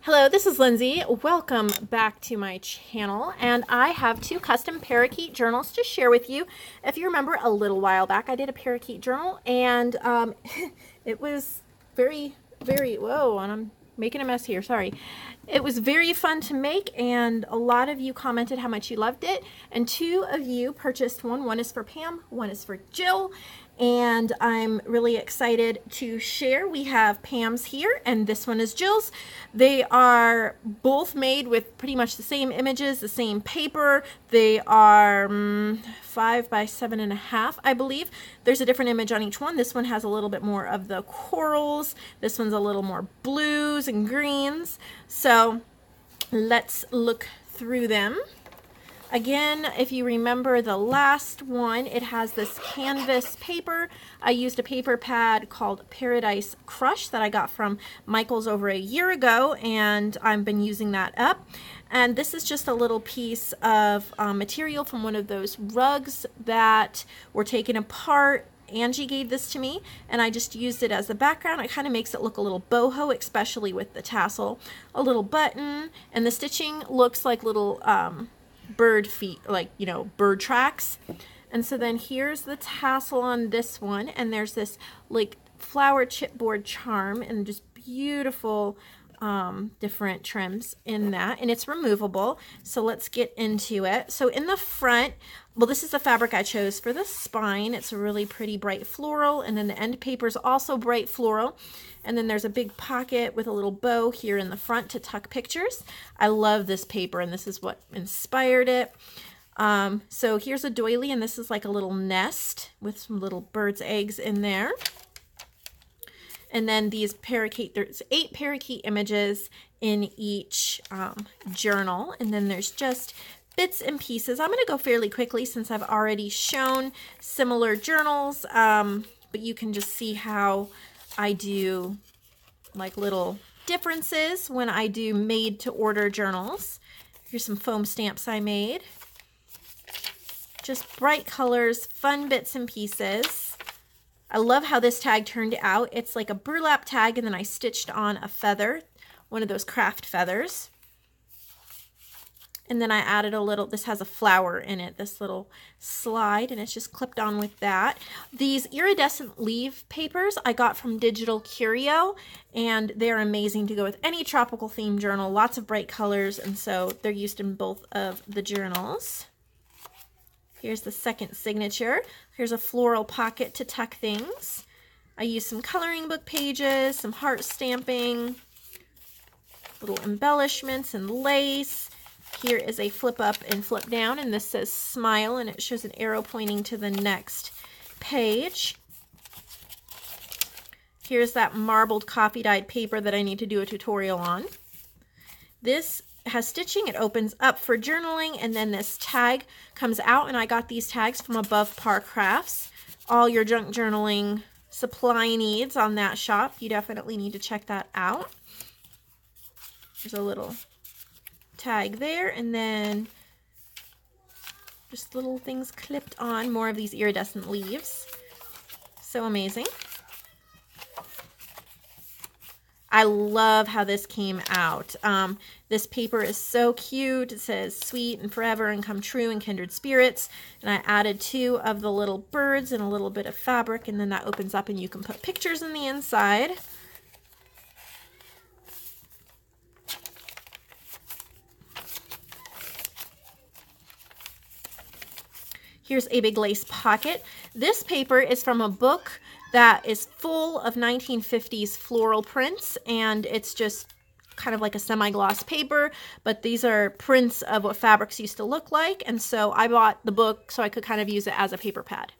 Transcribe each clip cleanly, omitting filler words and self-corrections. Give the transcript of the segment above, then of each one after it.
Hello, this is Lindsay. Welcome back to my channel, and I have two custom Parakeet journals to share with you. If you remember, a little while back I did a Parakeet journal, and it was whoa, and I'm making a mess here, sorry. It was very fun to make, and a lot of you commented how much you loved it, and two of you purchased one. One is for Pam, one is for Jill, and I'm really excited to share. We have Pam's here, and this one is Jill's. They are both made with pretty much the same images, the same paper. They are 5 by 7.5, I believe. There's a different image on each one. This one has a little bit more of the corals. This one's a little more blues and greens. So let's look through them. Again, if you remember the last one, it has this canvas paper. I used a paper pad called Paradise Crush that I got from Michael's over a year ago, and I've been using that up. And this is just a little piece of material from one of those rugs that were taken apart. Angie gave this to me, and I just used it as the background. It kind of makes it look a little boho, especially with the tassel. A little button, and the stitching looks like little bird feet, like, you know, bird tracks. And so then here's the tassel on this one, and there's this like flower chipboard charm and just beautiful different trims in that, and it's removable. So let's get into it. So in the front, well, this is the fabric I chose for the spine. It's a really pretty bright floral, and then the end paper is also bright floral. And then there's a big pocket with a little bow here in the front to tuck pictures. I love this paper, and this is what inspired it. So here's a doily, and this is like a little nest with some little bird's eggs in there. And then these parakeet, there's 8 parakeet images in each journal. And then there's just bits and pieces. I'm going to go fairly quickly since I've already shown similar journals, but you can just see how I do like little differences when I do made to order journals. Here's some foam stamps I made. Just bright colors, fun bits and pieces. I love how this tag turned out. It's like a burlap tag, and then I stitched on a feather, one of those craft feathers. And then I added a little, this has a flower in it, this little slide, and it's just clipped on with that. These iridescent leaf papers I got from Digital Curio, and they're amazing to go with any tropical theme journal, lots of bright colors, and so they're used in both of the journals. Here's the second signature. Here's a floral pocket to tuck things. I used some coloring book pages, some heart stamping, little embellishments and lace. Here is a flip up and flip down, and this says smile, and it shows an arrow pointing to the next page. Here's that marbled coffee dyed paper that I need to do a tutorial on. This has stitching. It opens up for journaling, and then this tag comes out, and I got these tags from Above Par Crafts. All your junk journaling supply needs on that shop. You definitely need to check that out. There's a little tag there, and then just little things clipped on, more of these iridescent leaves. So amazing. I love how this came out. This paper is so cute. It says sweet and forever and come true and kindred spirits. And I added 2 of the little birds and a little bit of fabric, and then that opens up and you can put pictures in the inside. Here's a big lace pocket. This paper is from a book that is full of 1950s floral prints, and it's just kind of like a semi-gloss paper, but these are prints of what fabrics used to look like, and so I bought the book so I could kind of use it as a paper pad.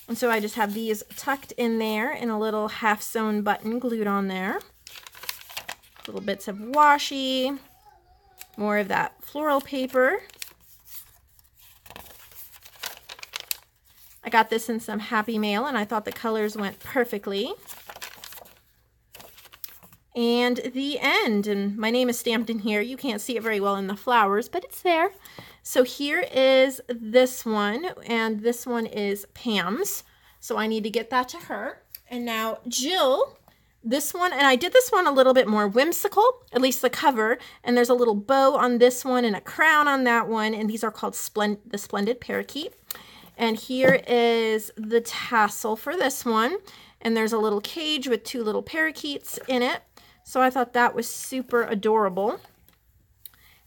And so I just have these tucked in there in a little half-sewn button glued on there. Little bits of washi, more of that floral paper. I got this in some Happy Mail, and I thought the colors went perfectly. And the end, and my name is stamped in here. You can't see it very well in the flowers, but it's there. So here is this one, and this one is Pam's. So I need to get that to her. And now Jill this one, and I did this one a little bit more whimsical, at least the cover, and there's a little bow on this one and a crown on that one, and these are called the Splendid Parakeet. And here is the tassel for this one, and there's a little cage with 2 little parakeets in it. So I thought that was super adorable.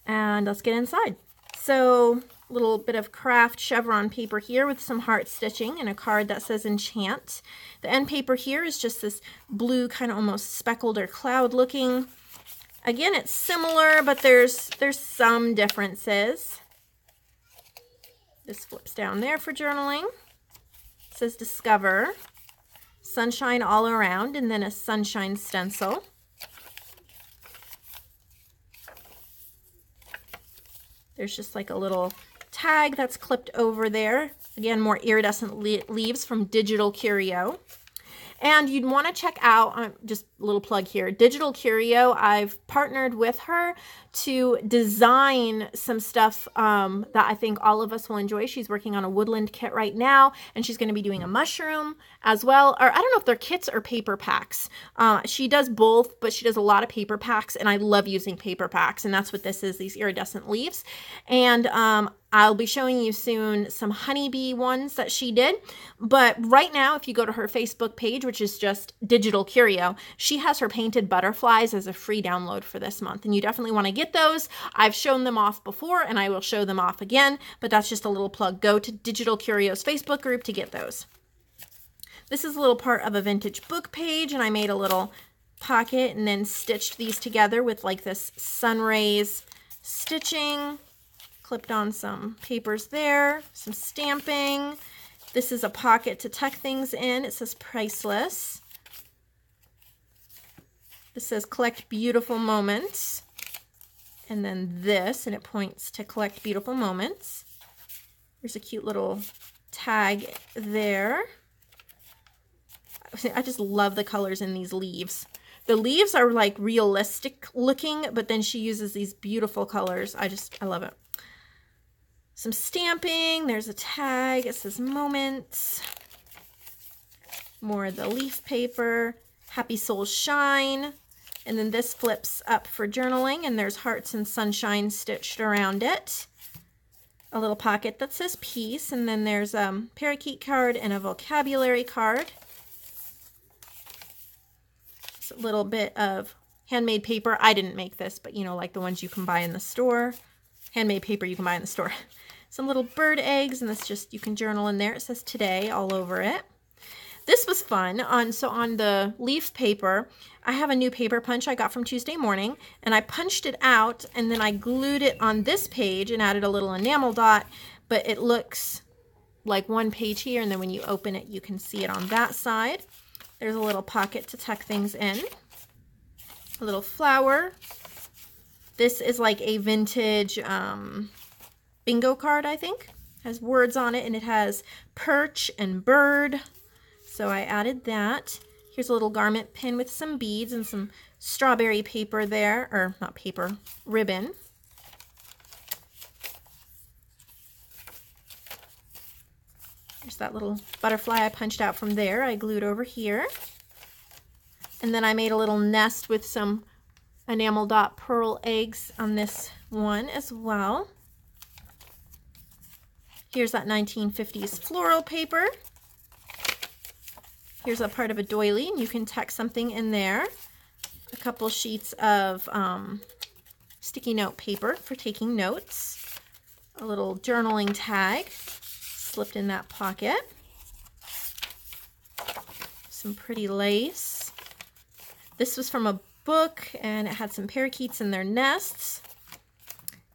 And let's get inside. So a little bit of craft chevron paper here with some heart stitching and a card that says enchant. The end paper here is just this blue kind of almost speckled or cloud looking. Again, it's similar, but there's some differences. This flips down there for journaling. It says discover, sunshine all around, and then a sunshine stencil. There's just like a little tag that's clipped over there. Again, more iridescent leaves from Digital Curio. And you'd want to check out, just a little plug here, Digital Curio. I've partnered with her to design some stuff that I think all of us will enjoy. She's working on a woodland kit right now, and she's going to be doing a mushroom as well. Or I don't know if they're kits or paper packs. She does both, but she does a lot of paper packs, and I love using paper packs, and that's what this is, these iridescent leaves. And I'll be showing you soon some honeybee ones that she did. But right now, if you go to her Facebook page, which is just Digital Curio, she has her painted butterflies as a free download for this month. And you definitely want to get those. I've shown them off before, and I will show them off again. But that's just a little plug. Go to Digital Curio's Facebook group to get those. This is a little part of a vintage book page, and I made a little pocket and then stitched these together with like this sun rays stitching. Clipped on some papers there, some stamping. This is a pocket to tuck things in. It says priceless. This says collect beautiful moments. And then this, and it points to collect beautiful moments. There's a cute little tag there. I just love the colors in these leaves. The leaves are like realistic looking, but then she uses these beautiful colors. I love it. Some stamping, there's a tag, it says moments. More of the leaf paper, happy souls shine. And then this flips up for journaling, and there's hearts and sunshine stitched around it. A little pocket that says peace, and then there's a parakeet card and a vocabulary card. It's a little bit of handmade paper. I didn't make this, but you know, like the ones you can buy in the store. Handmade paper you can buy in the store. Some little bird eggs, and that's just, you can journal in there. It says today all over it. This was fun. So on the leaf paper, I have a new paper punch I got from Tuesday morning, and I punched it out, and then I glued it on this page and added a little enamel dot, but it looks like one page here, and then when you open it, you can see it on that side. There's a little pocket to tuck things in. A little flower. This is like a vintage bingo card, I think. It has words on it, and it has perch and bird. So I added that. Here's a little garment pin with some beads and some strawberry paper there, or not paper, ribbon. There's that little butterfly I punched out from there. I glued over here. And then I made a little nest with some enamel dot pearl eggs on this one as well. Here's that 1950s floral paper. Here's a part of a doily, and you can tuck something in there. A couple sheets of sticky note paper for taking notes. A little journaling tag slipped in that pocket. Some pretty lace. This was from a book, and it had some parakeets in their nests.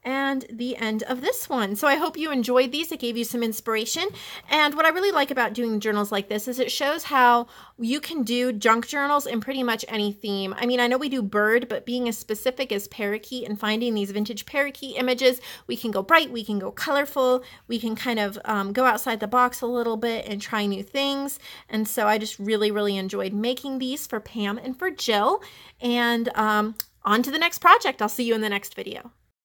And the end of this one. So I hope you enjoyed these. It gave you some inspiration. And what I really like about doing journals like this is it shows how you can do junk journals in pretty much any theme. I mean, I know we do bird, but being as specific as parakeet and finding these vintage parakeet images, we can go bright, we can go colorful, we can kind of go outside the box a little bit and try new things. And so I just really, really enjoyed making these for Pam and for Jill. And on to the next project. I'll see you in the next video.